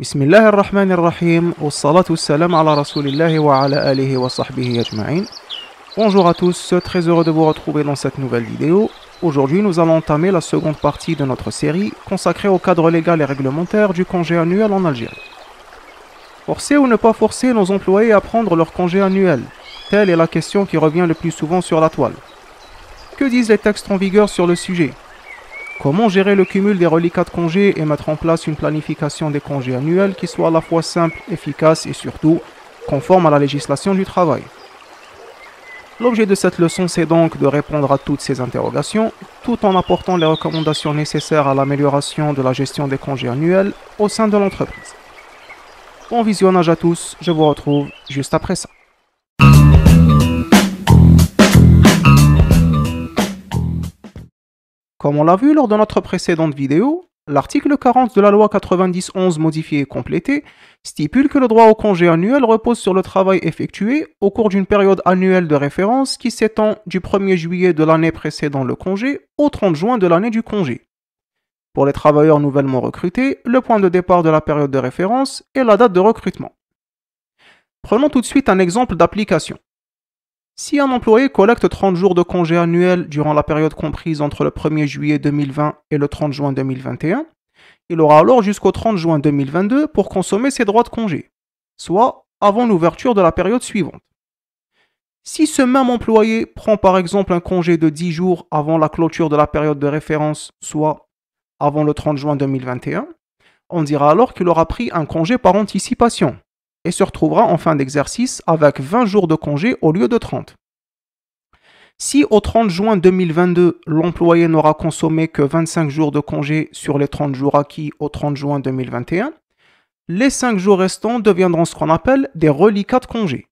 بسم الله الرحمن الرحيم والصلاة والسلام على رسول الله وعلى آله وصحبه أجمعين. Bonjour à tous, très heureux de vous retrouver dans cette nouvelle vidéo. Aujourd'hui, nous allons entamer la seconde partie de notre série consacrée au cadre légal et réglementaire du congé annuel en Algérie. Forcer ou ne pas forcer nos employés à prendre leur congé annuel? Telle est la question qui revient le plus souvent sur la toile. Que disent les textes en vigueur sur le sujet? Comment gérer le cumul des reliquats de congés et mettre en place une planification des congés annuels qui soit à la fois simple, efficace et surtout conforme à la législation du travail? L'objet de cette leçon, c'est donc de répondre à toutes ces interrogations, tout en apportant les recommandations nécessaires à l'amélioration de la gestion des congés annuels au sein de l'entreprise. Bon visionnage à tous, je vous retrouve juste après ça. Comme on l'a vu lors de notre précédente vidéo, l'article 40 de la loi 90-11 modifiée et complétée stipule que le droit au congé annuel repose sur le travail effectué au cours d'une période annuelle de référence qui s'étend du 1er juillet de l'année précédant le congé au 30 juin de l'année du congé. Pour les travailleurs nouvellement recrutés, le point de départ de la période de référence est la date de recrutement. Prenons tout de suite un exemple d'application. Si un employé collecte 30 jours de congé annuel durant la période comprise entre le 1er juillet 2020 et le 30 juin 2021, il aura alors jusqu'au 30 juin 2022 pour consommer ses droits de congé, soit avant l'ouverture de la période suivante. Si ce même employé prend par exemple un congé de 10 jours avant la clôture de la période de référence, soit avant le 30 juin 2021, on dira alors qu'il aura pris un congé par anticipation et se retrouvera en fin d'exercice avec 20 jours de congé au lieu de 30. Si au 30 juin 2022, l'employé n'aura consommé que 25 jours de congé sur les 30 jours acquis au 30 juin 2021, les 5 jours restants deviendront ce qu'on appelle des reliquats de congé.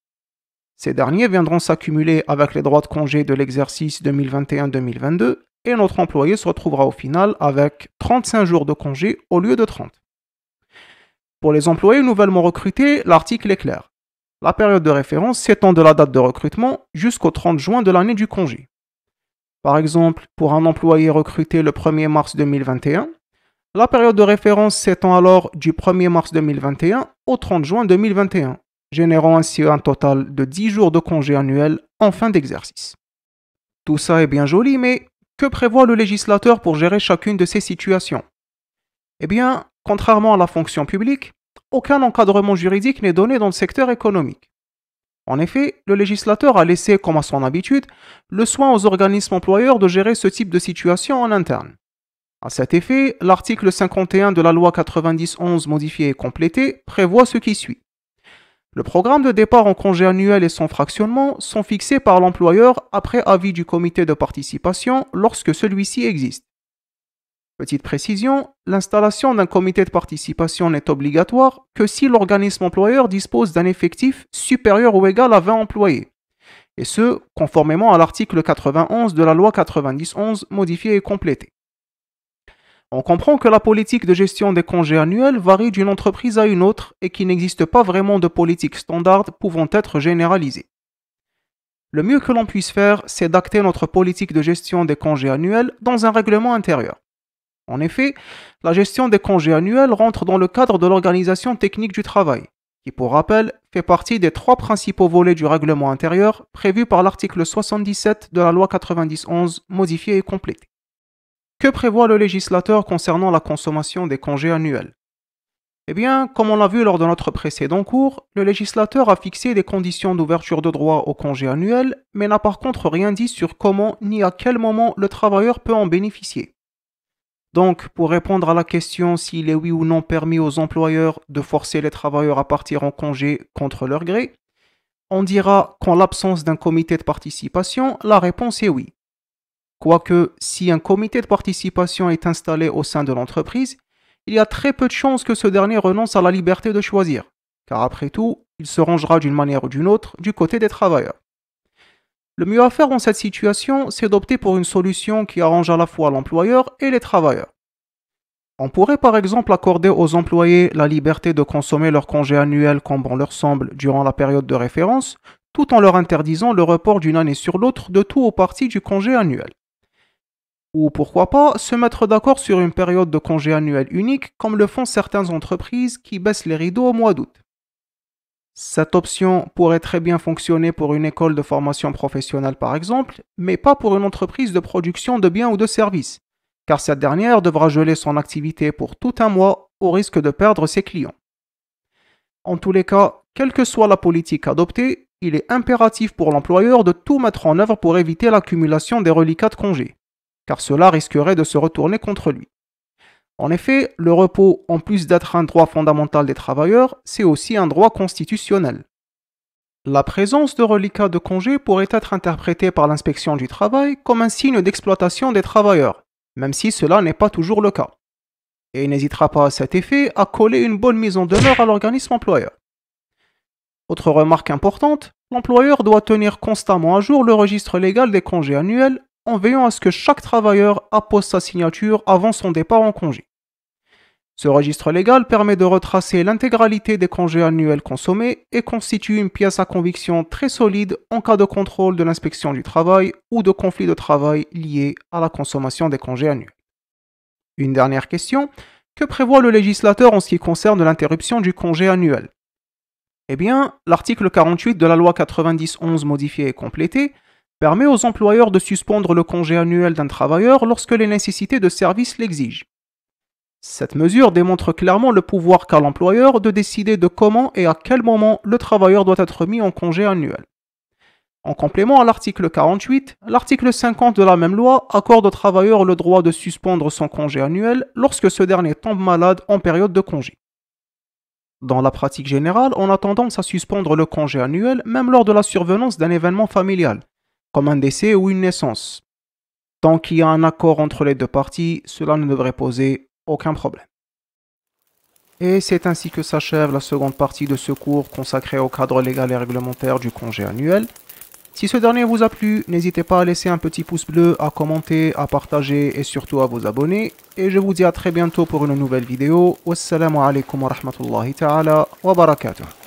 Ces derniers viendront s'accumuler avec les droits de congé de l'exercice 2021-2022 et notre employé se retrouvera au final avec 35 jours de congé au lieu de 30. Pour les employés nouvellement recrutés, l'article est clair. La période de référence s'étend de la date de recrutement jusqu'au 30 juin de l'année du congé. Par exemple, pour un employé recruté le 1er mars 2021, la période de référence s'étend alors du 1er mars 2021 au 30 juin 2021, générant ainsi un total de 10 jours de congé annuel en fin d'exercice. Tout ça est bien joli, mais que prévoit le législateur pour gérer chacune de ces situations? Eh bien, contrairement à la fonction publique, aucun encadrement juridique n'est donné dans le secteur économique. En effet, le législateur a laissé, comme à son habitude, le soin aux organismes employeurs de gérer ce type de situation en interne. À cet effet, l'article 51 de la loi 90-11 modifiée et complétée prévoit ce qui suit. Le programme de départ en congé annuel et son fractionnement sont fixés par l'employeur après avis du comité de participation lorsque celui-ci existe. Petite précision, l'installation d'un comité de participation n'est obligatoire que si l'organisme employeur dispose d'un effectif supérieur ou égal à 20 employés, et ce, conformément à l'article 91 de la loi 90-11 modifiée et complétée. On comprend que la politique de gestion des congés annuels varie d'une entreprise à une autre et qu'il n'existe pas vraiment de politique standard pouvant être généralisée. Le mieux que l'on puisse faire, c'est d'acter notre politique de gestion des congés annuels dans un règlement intérieur. En effet, la gestion des congés annuels rentre dans le cadre de l'organisation technique du travail, qui pour rappel fait partie des 3 principaux volets du règlement intérieur prévus par l'article 77 de la loi 90-11 modifiée et complétée. Que prévoit le législateur concernant la consommation des congés annuels? Eh bien, comme on l'a vu lors de notre précédent cours, le législateur a fixé des conditions d'ouverture de droit au congé annuel, mais n'a par contre rien dit sur comment ni à quel moment le travailleur peut en bénéficier. Donc, pour répondre à la question s'il est oui ou non permis aux employeurs de forcer les travailleurs à partir en congé contre leur gré, on dira qu'en l'absence d'un comité de participation, la réponse est oui. Quoique, si un comité de participation est installé au sein de l'entreprise, il y a très peu de chances que ce dernier renonce à la liberté de choisir, car après tout, il se rangera d'une manière ou d'une autre du côté des travailleurs. Le mieux à faire dans cette situation, c'est d'opter pour une solution qui arrange à la fois l'employeur et les travailleurs. On pourrait par exemple accorder aux employés la liberté de consommer leur congé annuel comme bon leur semble durant la période de référence, tout en leur interdisant le report d'une année sur l'autre de tout ou partie du congé annuel. Ou pourquoi pas se mettre d'accord sur une période de congé annuel unique comme le font certaines entreprises qui baissent les rideaux au mois d'août. Cette option pourrait très bien fonctionner pour une école de formation professionnelle par exemple, mais pas pour une entreprise de production de biens ou de services, car cette dernière devra geler son activité pour tout un mois au risque de perdre ses clients. En tous les cas, quelle que soit la politique adoptée, il est impératif pour l'employeur de tout mettre en œuvre pour éviter l'accumulation des reliquats de congés, car cela risquerait de se retourner contre lui. En effet, le repos, en plus d'être un droit fondamental des travailleurs, c'est aussi un droit constitutionnel. La présence de reliquats de congés pourrait être interprétée par l'inspection du travail comme un signe d'exploitation des travailleurs, même si cela n'est pas toujours le cas. Et il n'hésitera pas à cet effet à coller une bonne mise en demeure à l'organisme employeur. Autre remarque importante, l'employeur doit tenir constamment à jour le registre légal des congés annuels en veillant à ce que chaque travailleur appose sa signature avant son départ en congé. Ce registre légal permet de retracer l'intégralité des congés annuels consommés et constitue une pièce à conviction très solide en cas de contrôle de l'inspection du travail ou de conflit de travail lié à la consommation des congés annuels. Une dernière question, que prévoit le législateur en ce qui concerne l'interruption du congé annuel? Eh bien, l'article 48 de la loi 90-11 modifiée et complétée permet aux employeurs de suspendre le congé annuel d'un travailleur lorsque les nécessités de service l'exigent. Cette mesure démontre clairement le pouvoir qu'a l'employeur de décider de comment et à quel moment le travailleur doit être mis en congé annuel. En complément à l'article 48, l'article 50 de la même loi accorde au travailleur le droit de suspendre son congé annuel lorsque ce dernier tombe malade en période de congé. Dans la pratique générale, on a tendance à suspendre le congé annuel même lors de la survenance d'un événement familial, comme un décès ou une naissance. Tant qu'il y a un accord entre les deux parties, cela ne devrait poser aucun problème. Et c'est ainsi que s'achève la seconde partie de ce cours consacré au cadre légal et réglementaire du congé annuel. Si ce dernier vous a plu, n'hésitez pas à laisser un petit pouce bleu, à commenter, à partager et surtout à vous abonner. Et je vous dis à très bientôt pour une nouvelle vidéo. Wassalamu alaikum wa rahmatullahi ta'ala wa barakatuh.